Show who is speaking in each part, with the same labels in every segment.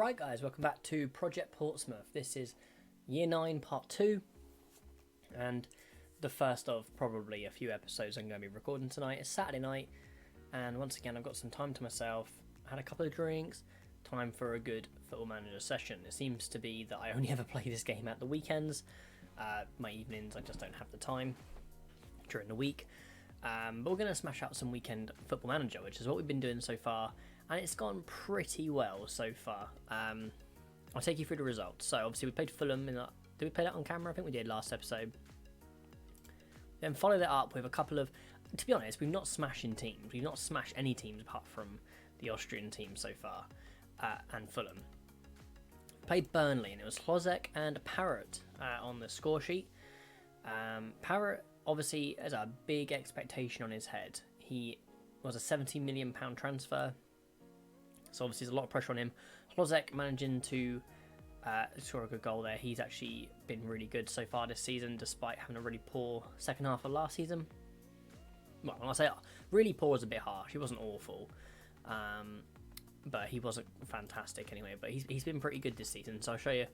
Speaker 1: Right guys, welcome back to Project Portsmouth. This is Year 9 Part 2 and the first of probably a few episodes I'm going to be recording tonight. It's Saturday night and once again I've got some time to myself, had a couple of drinks, time for a good Football Manager session. It seems to be that I only ever play this game at the weekends. My evenings I just don't have the time during the week. But we're going to smash out some weekend Football Manager, which is what we've been doing so far. And it's gone pretty well so far. I'll take you through the results. So obviously we played Fulham. Did we play that on camera? I think we did last episode. Then followed it up with a couple of... To be honest, we've not smashed in teams. We've not smashed any teams apart from the Austrian team so far. And Fulham. Played Burnley and it was Hlozek and Parrott on the score sheet. Parrott obviously has a big expectation on his head. He was a £70 million transfer. So obviously there's a lot of pressure on him. Hlozek managing to score a good goal there. He's actually been really good so far this season, despite having a really poor second half of last season. Well, when I say really poor is a bit harsh. He wasn't awful, but he wasn't fantastic anyway. But he's been pretty good this season. So I'll show you.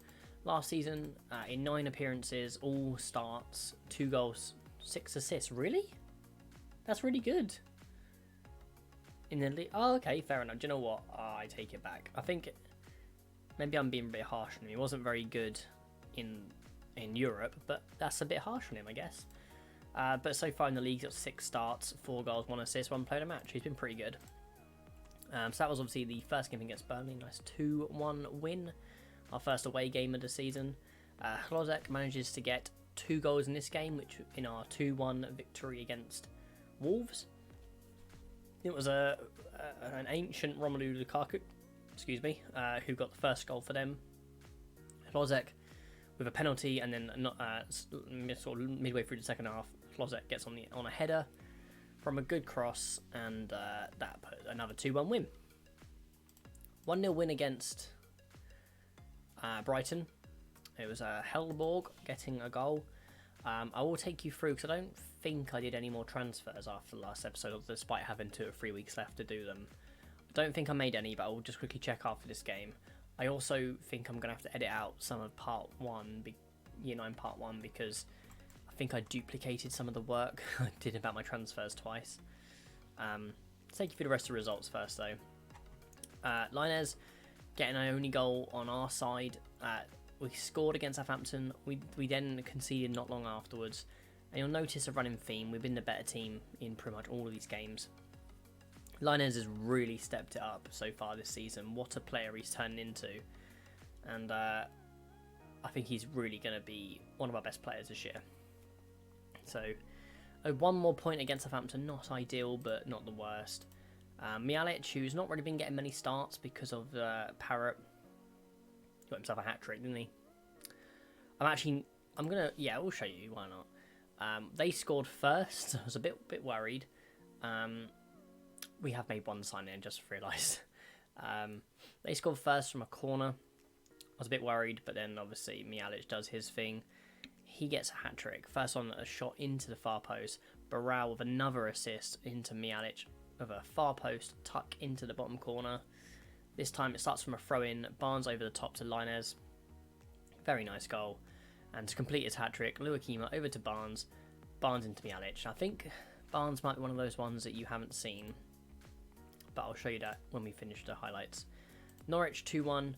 Speaker 1: Last season, in 9 appearances, all starts, 2 goals, 6 assists. Really? That's really good. In the league. Oh, okay, fair enough. Do you know what? I take it back. I think maybe I'm being a bit harsh on him. He wasn't very good in Europe, but that's a bit harsh on him, I guess. But so far in the league, he's got 6 starts, 4 goals, 1 assist, 1 player a match. He's been pretty good. So that was obviously the first game against Burnley. Nice 2-1 win. Our first away game of the season. Hlozek manages to get 2 goals in this game, which in our 2-1 victory against Wolves. It was an ancient Romelu Lukaku, who got the first goal for them. Hlozek with a penalty, and then sort of midway through the second half, Hlozek gets on a header from a good cross, and that put another 2-1 win. 1-0 win against Brighton. It was Hellborg getting a goal. I will take you through because I don't think I did any more transfers after the last episode, despite having 2 or 3 weeks left to do them. I don't think I made any, but I will just quickly check after this game. I also think I'm going to have to edit out some of Part 1, Year 9 Part 1, because I think I duplicated some of the work I did about my transfers twice. Let's take you through the rest of the results first, though. Linez getting our only goal on our side. We scored against Southampton. We then conceded not long afterwards. And you'll notice a running theme. We've been the better team in pretty much all of these games. Linez has really stepped it up so far this season. What a player he's turned into. And I think he's really going to be one of our best players this year. So, 1 more point against Southampton. Not ideal, but not the worst. Mialic, who's not really been getting many starts because of Parrott. Got himself a hat-trick, didn't he? We'll show you, why not. They scored first. I was a bit worried. We have made 1 signing, I just realised. They scored first from a corner. I was a bit worried, but then obviously Mialic does his thing. He gets a hat-trick. First on a shot into the far post. Barral with another assist into Mialic with a far post tuck into the bottom corner. This time it starts from a throw-in, Barnes over the top to Linez. Very nice goal. And to complete his hat-trick, Luakima over to Barnes. Barnes into Mialic. I think Barnes might be one of those ones that you haven't seen, but I'll show you that when we finish the highlights. Norwich 2-1.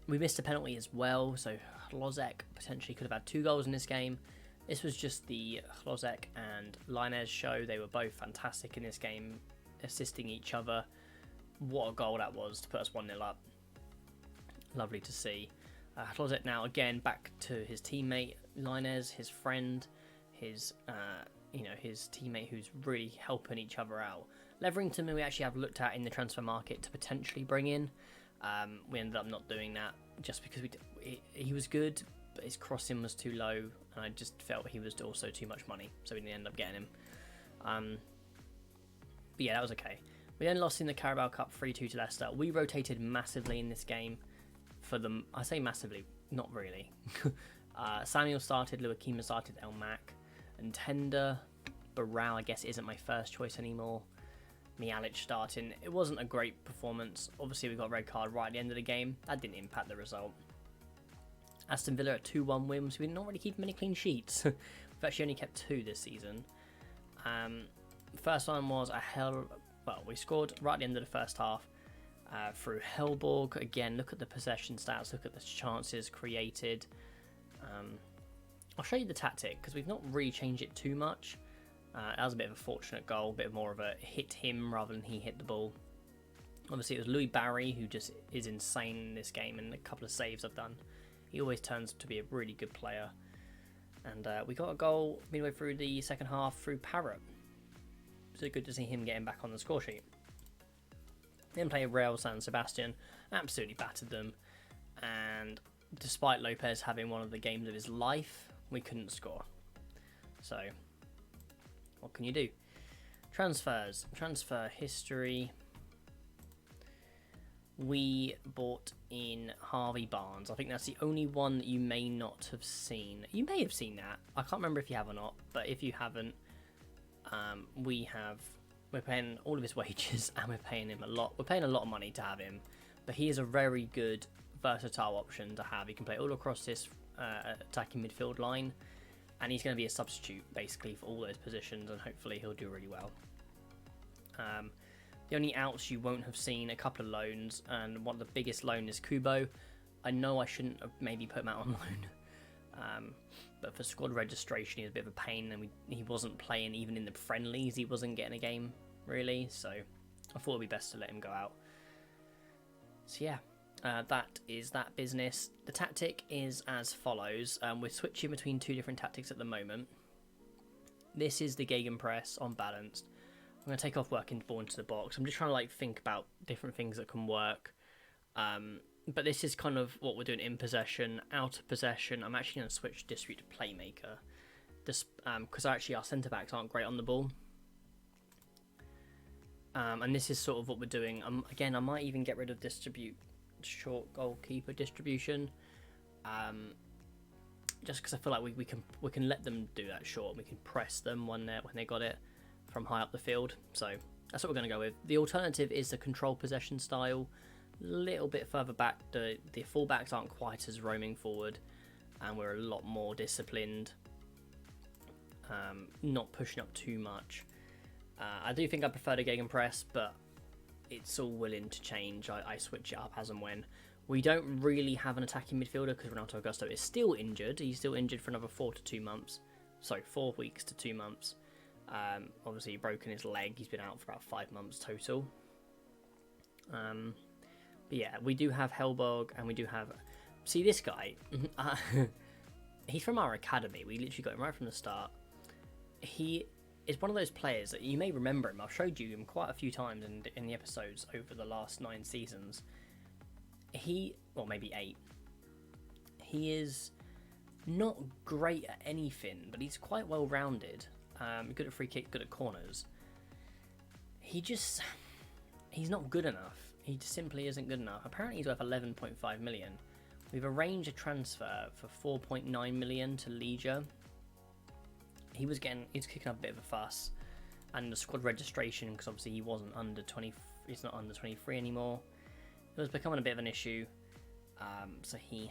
Speaker 1: We missed a penalty as well, so Hlozek potentially could have had 2 goals in this game. This was just the Hlozek and Linez show. They were both fantastic in this game, assisting each other. What a goal that was to put us 1-0 up. Lovely to see. Hlozek now again back to his teammate Linez, his friend, his teammate who's really helping each other out. Leverington we actually have looked at in the transfer market to potentially bring in. We ended up not doing that just because he was good, but his crossing was too low, and I just felt he was also too much money, so we didn't end up getting him. But yeah, that was okay. We then lost in the Carabao Cup 3-2 to Leicester. We rotated massively in this game for them. I say massively, not really. Samuel started, Luakima started, El Mac, and Tender. Barral, I guess, isn't my first choice anymore. Mihalic starting. It wasn't a great performance. Obviously, we got a red card right at the end of the game. That didn't impact the result. Aston Villa at 2-1 wins. We did not really keep many clean sheets. We've actually only kept 2 this season. First one was we scored right at the end of the first half through Hellborg. Again, look at the possession stats, look at the chances created. I'll show you the tactic because we've not really changed it too much. That was a bit of a fortunate goal, a bit more of a hit him rather than he hit the ball. Obviously, it was Louis Barry who just is insane in this game, and a couple of saves I've done. He always turns to be a really good player. And we got a goal midway through the second half through Parrott. So good to see him getting back on the score sheet. Then played Real San Sebastian, absolutely battered them. And despite Lopez having one of the games of his life, we couldn't score. So, what can you do? Transfers. Transfer history. We bought in Harvey Barnes. I think that's the only one that you may not have seen. You may have seen that. I can't remember if you have or not. But if you haven't, we're paying all of his wages and we're paying him a lot. We're paying a lot of money to have him. But he is a very good, versatile option to have. He can play all across this attacking midfield line. And he's going to be a substitute, basically, for all those positions. And hopefully he'll do really well. The only outs you won't have seen, a couple of loans, and one of the biggest loan is Kubo. I know I shouldn't have maybe put him out on loan, but for squad registration he was a bit of a pain, and he wasn't playing even in the friendlies. He wasn't getting a game really, so I thought it'd be best to let him go out. So yeah, that is that business. The tactic is as follows. We're switching between 2 different tactics at the moment. This is the Gegenpress on balanced. I'm going to take off working ball into the box. I'm just trying to think about different things that can work. But this is kind of what we're doing in possession, out of possession. I'm actually going to switch distribute to playmaker. Because actually our centre-backs aren't great on the ball. And this is sort of what we're doing. Again, I might even get rid of distribute short goalkeeper distribution. Just because I feel like we can let them do that short. We can press them when they got it from high up the field, so that's what we're going to go with. The alternative is the control possession style, a little bit further back. The fullbacks aren't quite as roaming forward, and we're a lot more disciplined, not pushing up too much. I do think I prefer the Gegenpress, but it's all willing to change. I switch it up as and when. We don't really have an attacking midfielder because Renato Augusto is still injured. He's still injured for another 4 weeks to 2 months. Obviously, he broken his leg. He's been out for about 5 months total. But yeah, we do have Hellborg, and we do have... See, this guy, he's from our academy. We literally got him right from the start. He is one of those players that you may remember him. I've showed you him quite a few times in the episodes over the last 9 seasons. Or maybe 8. He is not great at anything, but he's quite well-rounded. Good at free kick, good at corners. He's not good enough. He just simply isn't good enough. Apparently he's worth 11.5 million. We've arranged a transfer for 4.9 million to Legia. He was kicking up a bit of a fuss, and the squad registration, because obviously he wasn't under 20. He's not under 23 anymore. It was becoming a bit of an issue. So he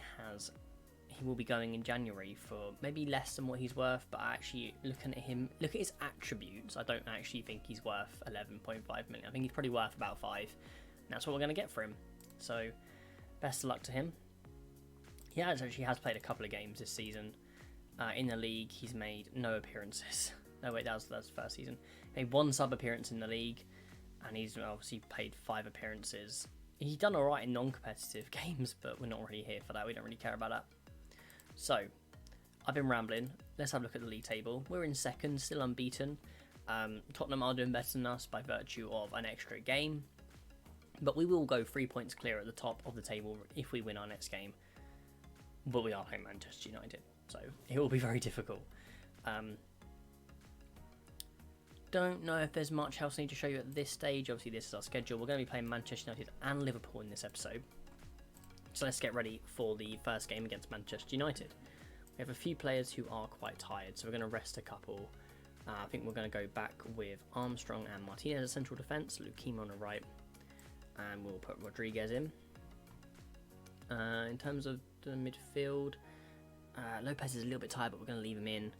Speaker 1: will be going in January for maybe less than what he's worth, but actually looking at him, look at his attributes, I don't actually think he's worth 11.5 million. I think he's probably worth about 5, and that's what we're going to get for him. So best of luck to him. He actually has played a couple of games this season. In the league, he's made no appearances. No, wait, that was the first season. He made 1 sub appearance in the league, and he's obviously played 5 appearances. He's done alright in non-competitive games, but we're not really here for that. We don't really care about that. So, I've been rambling. Let's have a look at the league table. We're in second, still unbeaten. Tottenham are doing better than us by virtue of an extra game. But we will go 3 points clear at the top of the table if we win our next game. But we are playing Manchester United, so it will be very difficult. Don't know if there's much else I need to show you at this stage. Obviously, this is our schedule. We're going to be playing Manchester United and Liverpool in this episode. So let's get ready for the first game against Manchester United. We have a few players who are quite tired, so we're going to rest a couple. I think we're going to go back with Armstrong and Martinez as central defence, Lukima on the right, and we'll put Rodriguez in. In terms of the midfield, Lopez is a little bit tired, but we're going to leave him in.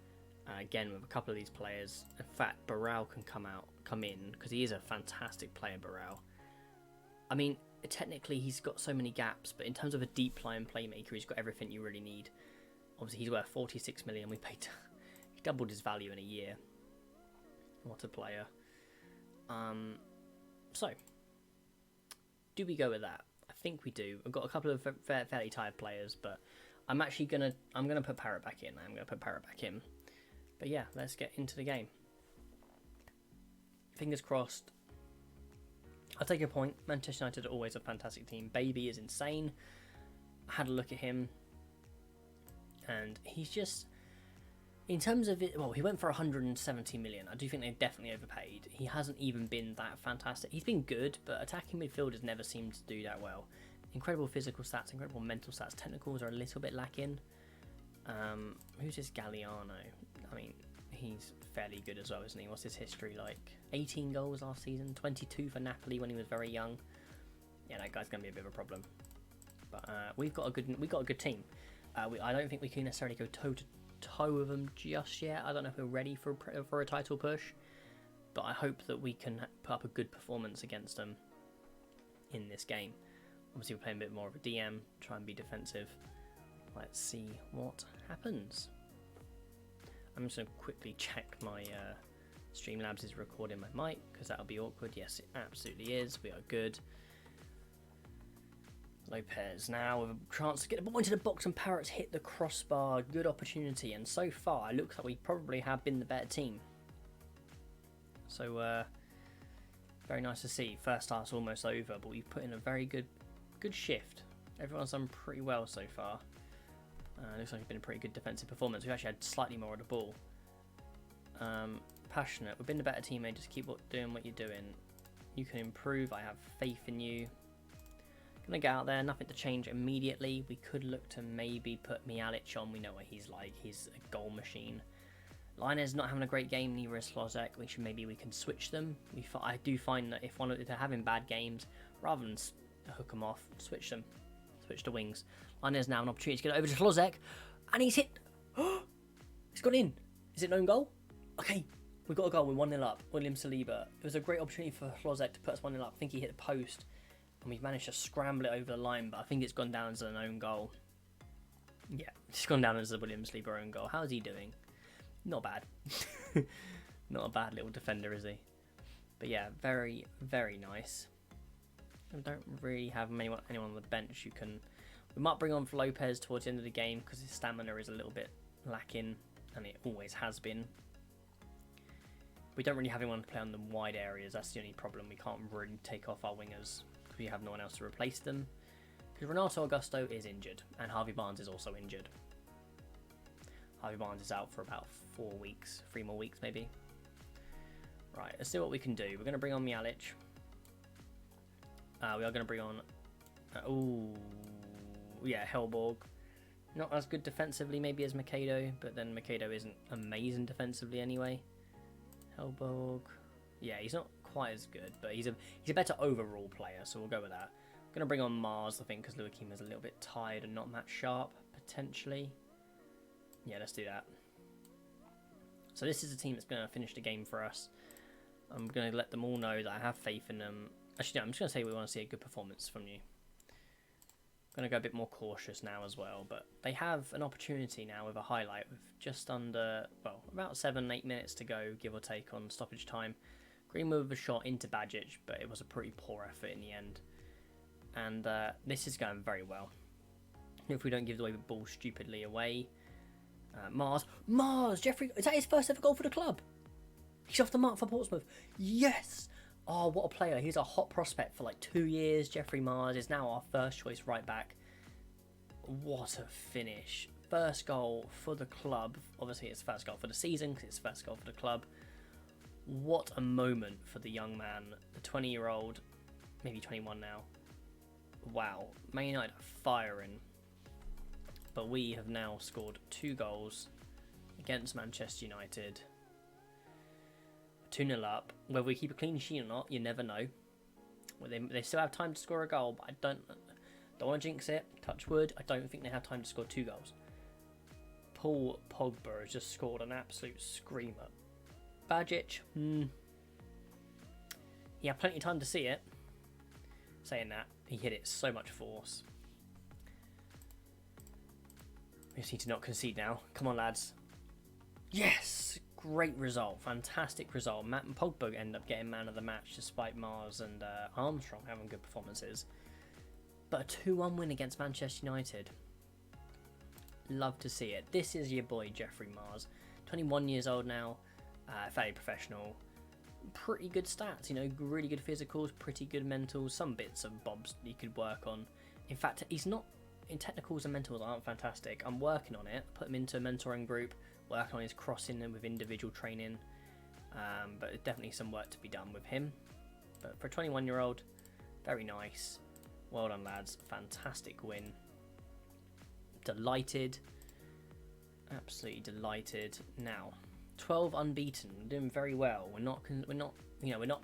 Speaker 1: Again, with a couple of these players. In fact, Barral can come in, because he is a fantastic player, Barral. I mean, technically he's got so many gaps, but in terms of a deep line playmaker, he's got everything you really need. Obviously, he's worth 46 million. We paid, he doubled his value in a year. What a player. So, do we go with that? I think we do. I've got a couple of fairly tired players, but I'm gonna put Parrott back in. I'm gonna put Parrott back in. But yeah, let's get into the game. Fingers crossed. I'll take your point. Manchester United are always a fantastic team. Baby is insane. I had a look at him, and he's just, in terms of it, well, he went for 170 million. I do think they definitely overpaid. He hasn't even been that fantastic. He's been good, but attacking midfielders never seem to do that well. Incredible physical stats, incredible mental stats. Technicals are a little bit lacking. Who's this Galliano? I mean, he's fairly good as well, isn't he? What's his history like? 18 goals last season, 22 for Napoli when he was very young. Yeah, that guy's going to be a bit of a problem. But we've got a good team. I don't think we can necessarily go toe to toe with them just yet. I don't know if we're ready for a title push, but I hope that we can put up a good performance against them in this game. Obviously, we're playing a bit more of a DM, try and be defensive. Let's see what happens. I'm just going to quickly check my Streamlabs is recording my mic, because that'll be awkward. Yes, it absolutely is. We are good. Lopez now with a chance to get the ball into the box, and Parrott's hit the crossbar. Good opportunity, and so far it looks like we probably have been the better team. So very nice to see. First half's almost over, but we've put in a very good shift. Everyone's done pretty well so far. Looks like it's been a pretty good defensive performance. We've actually had slightly more of the ball. Passionate. We've been the better team, mate. Just keep doing what you're doing. You can improve. I have faith in you. Gonna get out there. Nothing to change immediately. We could look to maybe put Mialic on. We know what he's like. He's a goal machine. Linez not having a great game. Neither is Slozek. Maybe we can switch them. I do find that if they're having bad games, rather than hook them off, switch them. Switch to wings. Linez now an opportunity to get over to Slozek, and he's hit. He's gone in. Is it an own goal? Okay, we got a goal. We're 1-0 up. William Saliba. It was a great opportunity for Slozek to put us 1-0 up. I think he hit the post, and we've managed to scramble it over the line, but I think it's gone down as an own goal. Yeah, it's gone down as a William Saliba own goal. How's he doing? Not bad. Not a bad little defender, is he? But yeah, very, very nice. We don't really have anyone on the bench who can. We might bring on for Lopez towards the end of the game because his stamina is a little bit lacking, and it always has been. We don't really have anyone to play on the wide areas. That's the only problem. We can't really take off our wingers because we have no one else to replace them. Because Renato Augusto is injured, and Harvey Barnes is also injured. Harvey Barnes is out for about 4 weeks, 3 more weeks maybe. Right, let's see what we can do. We're going to bring on Mialic. We are going to bring on... Hellborg. Not as good defensively maybe as Macedo, but then Macedo isn't amazing defensively anyway. Hellborg... Yeah, he's not quite as good, but he's a better overall player, so we'll go with that. I'm going to bring on Mars, I think, because Luakim is a little bit tired and not that sharp, potentially. Yeah, let's do that. So this is a team that's going to finish the game for us. I'm going to let them all know that I have faith in them. Actually, no, I'm just going to say we want to see a good performance from you. I'm going to go a bit more cautious now as well, but they have an opportunity now with a highlight with just under, well, about 7-8 minutes to go, give or take, on stoppage time. Greenwood with a shot into Bajic, but it was a pretty poor effort in the end. And this is going very well. If we don't give the ball stupidly away. Mars, Jeffrey, is that his first ever goal for the club? He's off the mark for Portsmouth. Yes! Oh, what a player. He's a hot prospect for like 2 years. Jeffrey Mars is now our first choice right back. What a finish. First goal for the club. Obviously, it's first goal for the season because it's first goal for the club. What a moment for the young man. The 20-year-old, maybe 21 now. Wow. Man United are firing. But we have now scored 2 goals against Manchester United. 2-0 up. Whether we keep a clean sheet or not, you never know. Well, they still have time to score a goal, but I don't want to jinx it. Touch wood. I don't think they have time to score 2 goals. Paul Pogba has just scored an absolute screamer. Bajic, he had plenty of time to see it. Saying that, he hit it so much force. We just need to not concede now. Come on, lads. Yes! Great result. Fantastic result. Matt and Pogba end up getting man of the match despite Mars and Armstrong having good performances. But a 2-1 win against Manchester United. Love to see it. This is your boy, Jeffrey Mars. 21 years old now. Fairly professional. Pretty good stats, you know, really good physicals, pretty good mentals, some bits of bobs you could work on. In fact, he's not, in technicals and mentals aren't fantastic. I'm working on it, put him into a mentoring group, working on his crossing with individual training, but definitely some work to be done with him. But for a 21-year-old, very nice. Well done, lads. Fantastic win. Delighted. Absolutely delighted. Now, 12 unbeaten, doing very well. We're not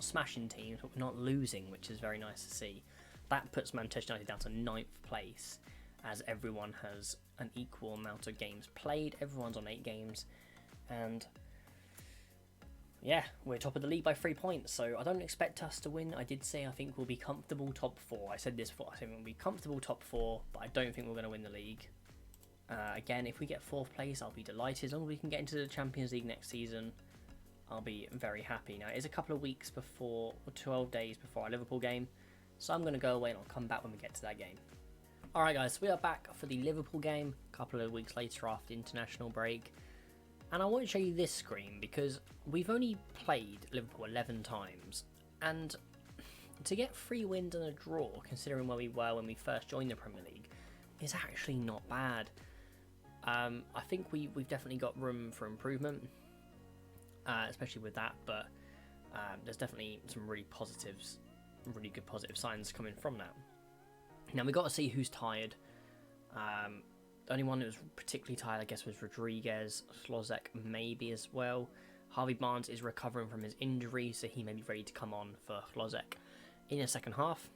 Speaker 1: smashing teams, but we're not losing, which is very nice to see. That puts Manchester United down to 9th place, as everyone has an equal amount of games played. Everyone's on 8 games, and yeah, we're top of the league by 3 points. So I don't expect us to win. I did say I think we'll be comfortable top 4. I said this before. I said we'll be comfortable top 4, but I don't think we're going to win the league. Again, if we get 4th place, I'll be delighted. As long as we can get into the Champions League next season, I'll be very happy. Now, it is a couple of weeks before, or 12 days before our Liverpool game, so I'm going to go away and I'll come back when we get to that game. Alright guys, we are back for the Liverpool game, a couple of weeks later after the international break. And I want to show you this screen, because we've only played Liverpool 11 times, and to get 3 wins and a draw, considering where we were when we first joined the Premier League, is actually not bad. I think we've definitely got room for improvement, especially with that, but there's definitely some really good positive signs coming from that. Now, we've got to see who's tired. The only one that was particularly tired, I guess, was Rodriguez. Slozek maybe as well. Harvey Barnes is recovering from his injury, so he may be ready to come on for Slozek in the second half.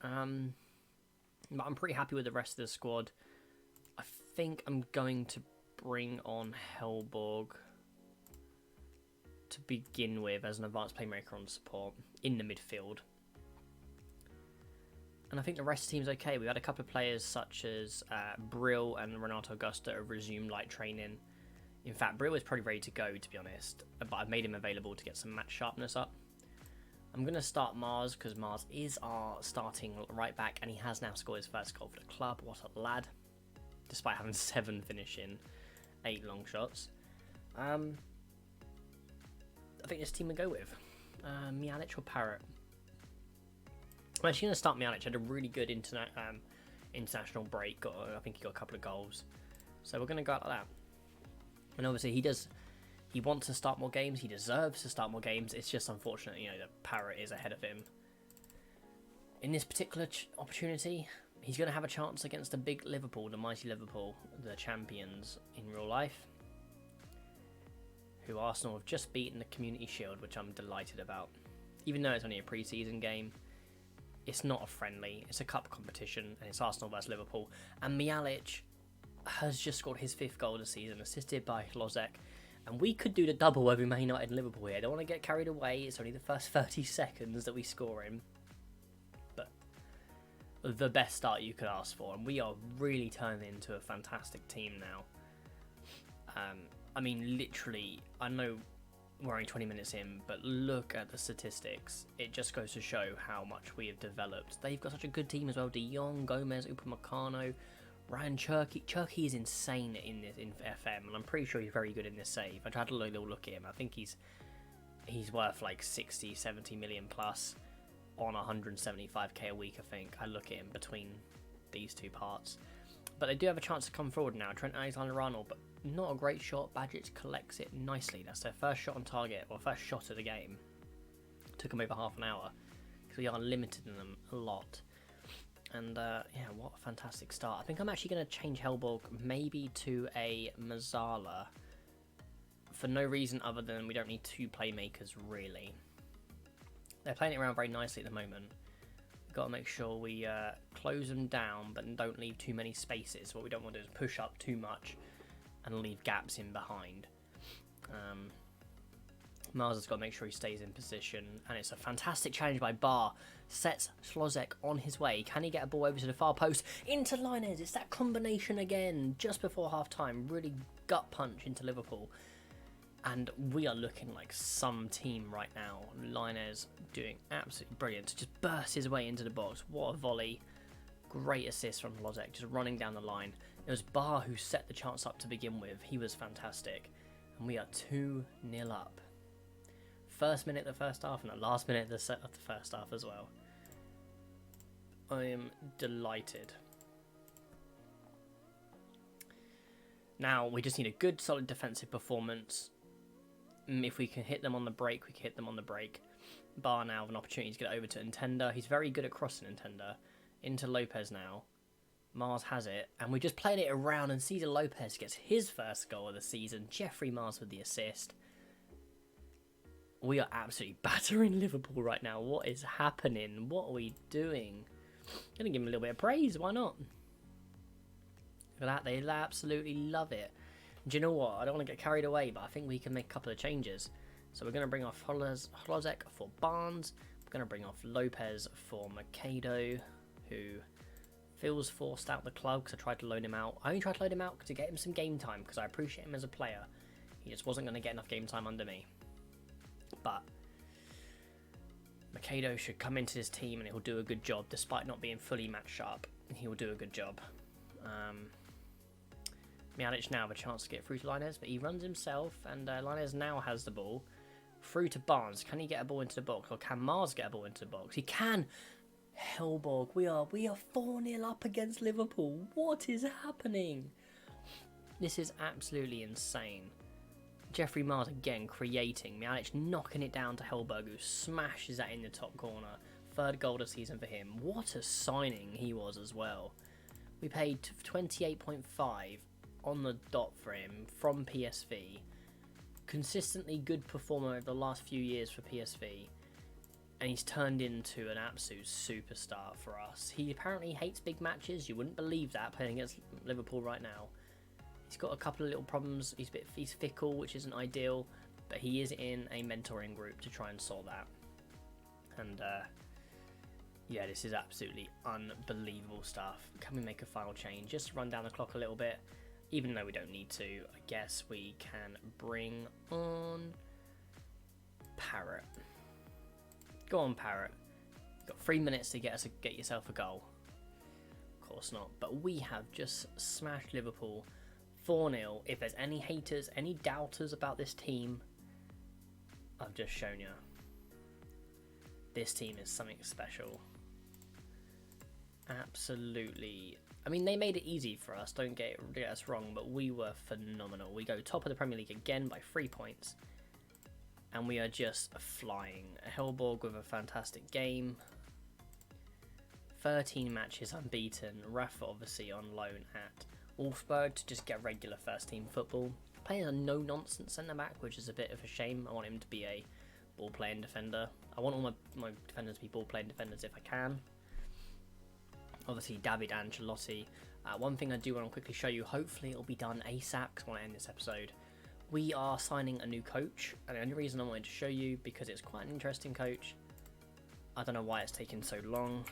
Speaker 1: But I'm pretty happy with the rest of the squad. I think I'm going to bring on Hellborg to begin with as an advanced playmaker on support in the midfield. And I think the rest of the team's okay. We've had a couple of players such as Brill and Renato Augusta have resumed light training. In fact, Brill is probably ready to go, to be honest, but I've made him available to get some match sharpness up. I'm going to start Mars, because Mars is our starting right back, and he has now scored his first goal for the club. What a lad. Despite having 7 finishing, 8 long shots. I think this team will go with Mihalic or Parrott. I'm actually going to start Mihalic. Had a really good international break. I think he got a couple of goals. So we're going to go out like that. And obviously he wants to start more games. He deserves to start more games. It's just unfortunate, that Parrott is ahead of him. In this particular opportunity, he's going to have a chance against the big Liverpool, the mighty Liverpool, the champions in real life, who Arsenal have just beaten the Community Shield, which I'm delighted about. Even though it's only a pre-season game, it's not a friendly, it's a cup competition, and it's Arsenal versus Liverpool. And Mihalic has just scored his 5th goal of the season, assisted by Slozek. And we could do the double over Man United and Liverpool here. I don't want to get carried away. It's only the first 30 seconds that we score him. But the best start you could ask for. And we are really turning into a fantastic team now. I mean, literally, I know we're only 20 minutes in, but look at the statistics. It just goes to show how much we have developed. They've got such a good team as well. De Jong, Gomez, Upamecano, Ryan Cherky. Cherky is insane in FM, and I'm pretty sure he's very good in this save. I tried to little look at him. I think he's worth like 60, 70 million plus on 175k a week, I think. I look at him between these two parts. But they do have a chance to come forward now. Trent Alexander-Arnold, but not a great shot. Bajic collects it nicely. That's their first shot on target, or first shot of the game. Took them over half an hour, because we are limited in them a lot. And yeah, what a fantastic start. I think I'm actually going to change Hellborg maybe to a Mazzala for no reason other than we don't need two playmakers, really. They're playing it around very nicely at the moment. We've got to make sure we close them down, but don't leave too many spaces. What we don't want to do is push up too much and leave gaps in behind. Mars has got to make sure he stays in position, and it's a fantastic challenge by Barr. Sets Slozek on his way. Can he get a ball over to the far post? Into Linez. It's that combination again, just before half-time. Really gut punch into Liverpool. And we are looking like some team right now. Linez doing absolutely brilliant. Just bursts his way into the box. What a volley. Great assist from Slozek, just running down the line. It was Barr who set the chance up to begin with. He was fantastic. And we are 2-0 up. First minute of the first half and the last minute of the first half as well. I am delighted. Now we just need a good solid defensive performance. If we can hit them on the break, we can hit them on the break. Barr now have an opportunity to get over to Ntender. He's very good at crossing Ntender. Into Lopez now. Mars has it, and we're just playing it around, and Cesar Lopez gets his first goal of the season. Jeffrey Mars with the assist. We are absolutely battering Liverpool right now. What is happening? What are we doing? I'm going to give them a little bit of praise. Why not? Look at that. They absolutely love it. Do you know what? I don't want to get carried away, but I think we can make a couple of changes. So we're going to bring off Slozek for Barnes. We're going to bring off Lopez for Makado, who feels forced out the club because I tried to loan him out. I only tried to loan him out to get him some game time because I appreciate him as a player. He just wasn't going to get enough game time under me. But Makado should come into this team and he'll do a good job. Despite not being fully match sharp, he will do a good job. Mjanic now have a chance to get through to Linez, but he runs himself, and Linez now has the ball. Through to Barnes. Can he get a ball into the box, or can Mars get a ball into the box? He can! Hellborg, we are 4-0 up against Liverpool. What is happening? This is absolutely insane. Jeffrey Mars again creating. Mjanic knocking it down to Hellborg, who smashes that in the top corner. Third goal of the season for him. What a signing he was as well. We paid 28.5 on the dot for him from PSV. Consistently good performer over the last few years for PSV. And he's turned into an absolute superstar for us. He apparently hates big matches. You wouldn't believe that playing against Liverpool right now. He's got a couple of little problems. He's fickle, which isn't ideal, but he is in a mentoring group to try and solve that. And yeah, this is absolutely unbelievable stuff. Can we make a final change? Just to run down the clock a little bit, even though we don't need to. I guess we can bring on Parrott. Go on, Parrott. You've got 3 minutes to get yourself a goal. Of course not. But we have just smashed Liverpool 4-0. If there's any haters, any doubters about this team, I've just shown you. This team is something special. Absolutely. I mean, they made it easy for us, don't get us wrong, but we were phenomenal. We go top of the Premier League again by 3 points. And we are just flying. Hellborg with a fantastic game. 13 matches unbeaten. Rafa obviously on loan at Wolfsburg to just get regular first team football. Playing a no-nonsense centre-back, which is a bit of a shame. I want him to be a ball-playing defender. I want all my defenders to be ball-playing defenders if I can. Obviously, David Ancelotti. One thing I do want to quickly show you, hopefully it'll be done ASAP because I want to end this episode. We are signing a new coach, and the only reason I wanted to show you, because it's quite an interesting coach. I don't know why it's taken so long,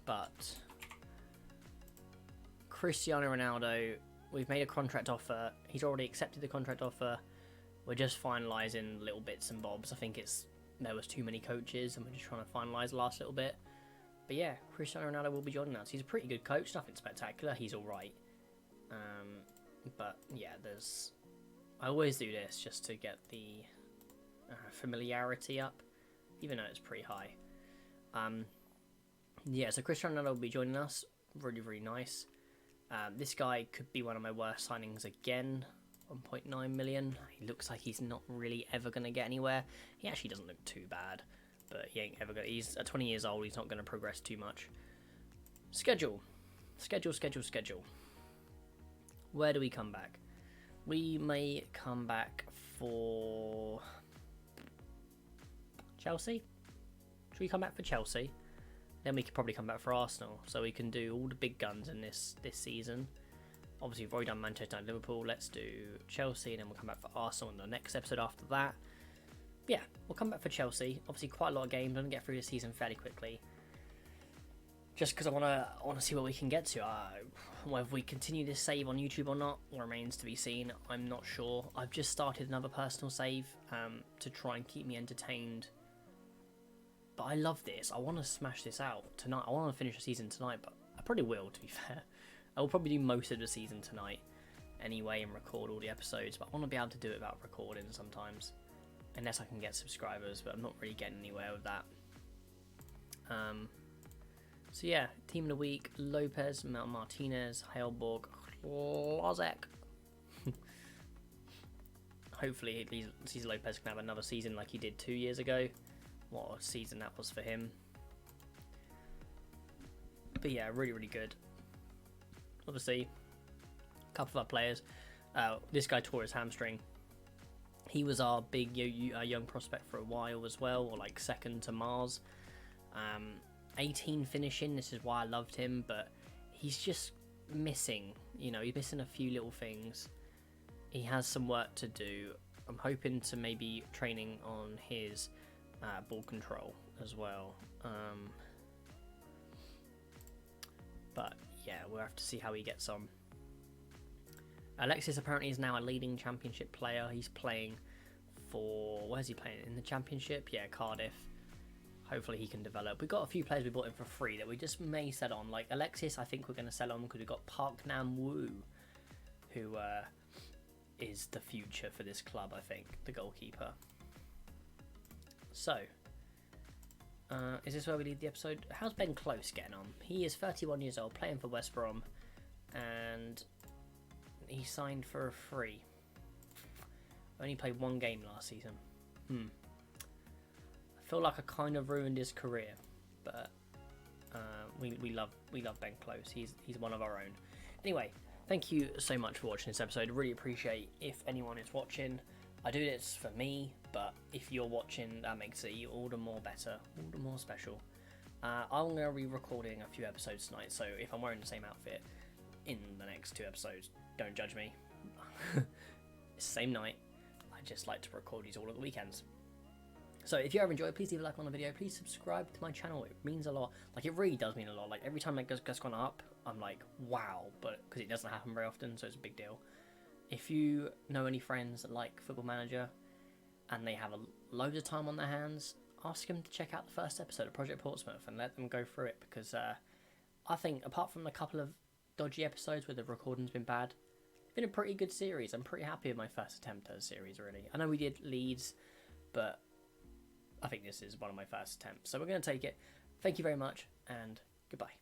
Speaker 1: but Cristiano Ronaldo, we've made a contract offer. He's already accepted the contract offer. We're just finalising little bits and bobs. I think there was too many coaches, and we're just trying to finalise the last little bit. But yeah, Cristiano Ronaldo will be joining us. He's a pretty good coach, nothing spectacular. He's all right. But yeah, I always do this just to get the familiarity up, even though it's pretty high. Yeah, so Cristiano Ronaldo will be joining us. Really, really nice. This guy could be one of my worst signings again. 1.9 million. He looks like he's not really ever going to get anywhere. He actually doesn't look too bad, but he ain't ever going to. He's 20 years old. He's not going to progress too much. Schedule. Where do we come back? we may come back for Chelsea. Should we come back for Chelsea? Then we could probably come back for Arsenal, so we can do all the big guns in this season. Obviously, we've already done Manchester and Liverpool. Let's do Chelsea, and then we'll come back for Arsenal in the next episode after that. Yeah, we'll come back for Chelsea. Obviously, quite a lot of games. I'm gonna get through the season fairly quickly, just because I wanna see what we can get to. Whether we continue this save on YouTube or not remains to be seen. I'm not sure. I've just started another personal save to try and keep me entertained. But I love this. I want to smash this out tonight. I want to finish the season tonight, but I probably will, to be fair. I will probably do most of the season tonight anyway and record all the episodes, but I want to be able to do it without recording sometimes. Unless I can get subscribers, but I'm not really getting anywhere with that. So yeah, team of the week: Lopez, Martinez, Heilborg, Klozek. Hopefully, Cesar Lopez can have another season like he did 2 years ago. What a season that was for him. But yeah, really, really good. Obviously, a couple of our players. This guy tore his hamstring. He was our big young prospect for a while as well, or like second to Mars. 18 finishing, this is why I loved him, but he's just missing, he's missing a few little things. He has some work to do. I'm hoping to maybe training on his ball control as well. But yeah, we'll have to see how he gets on. Alexis apparently is now a leading championship player. He's playing for, where's he playing? In the championship? Yeah, Cardiff. Hopefully he can develop. We've got a few players we bought in for free that we just may sell on. Like Alexis, I think we're going to sell on because we've got Park Nam-woo, who is the future for this club, I think, the goalkeeper. So, is this where we leave the episode? How's Ben Close getting on? He is 31 years old, playing for West Brom, and he signed for a free. Only played one game last season. I feel like I kind of ruined his career, but we love Ben Close. He's one of our own. Anyway, thank you so much for watching this episode. Really appreciate if anyone is watching. I do this for me, but if you're watching, that makes it all the more better, all the more special. I'm going to be recording a few episodes tonight, so if I'm wearing the same outfit in the next 2 episodes, don't judge me. It's the same night. I just like to record these all at the weekends. So if you ever enjoyed, please leave a like on the video. Please subscribe to my channel. It means a lot. Like, it really does mean a lot. Like, every time it gets gone up, I'm like, wow. But because it doesn't happen very often, so it's a big deal. If you know any friends that like Football Manager and they have loads of time on their hands, ask them to check out the first episode of Project Portsmouth and let them go through it, because I think apart from a couple of dodgy episodes where the recording's been bad, it's been a pretty good series. I'm pretty happy with my first attempt at a series, really. I know we did Leeds, but I think this is one of my first attempts, so we're going to take it. Thank you very much, and goodbye.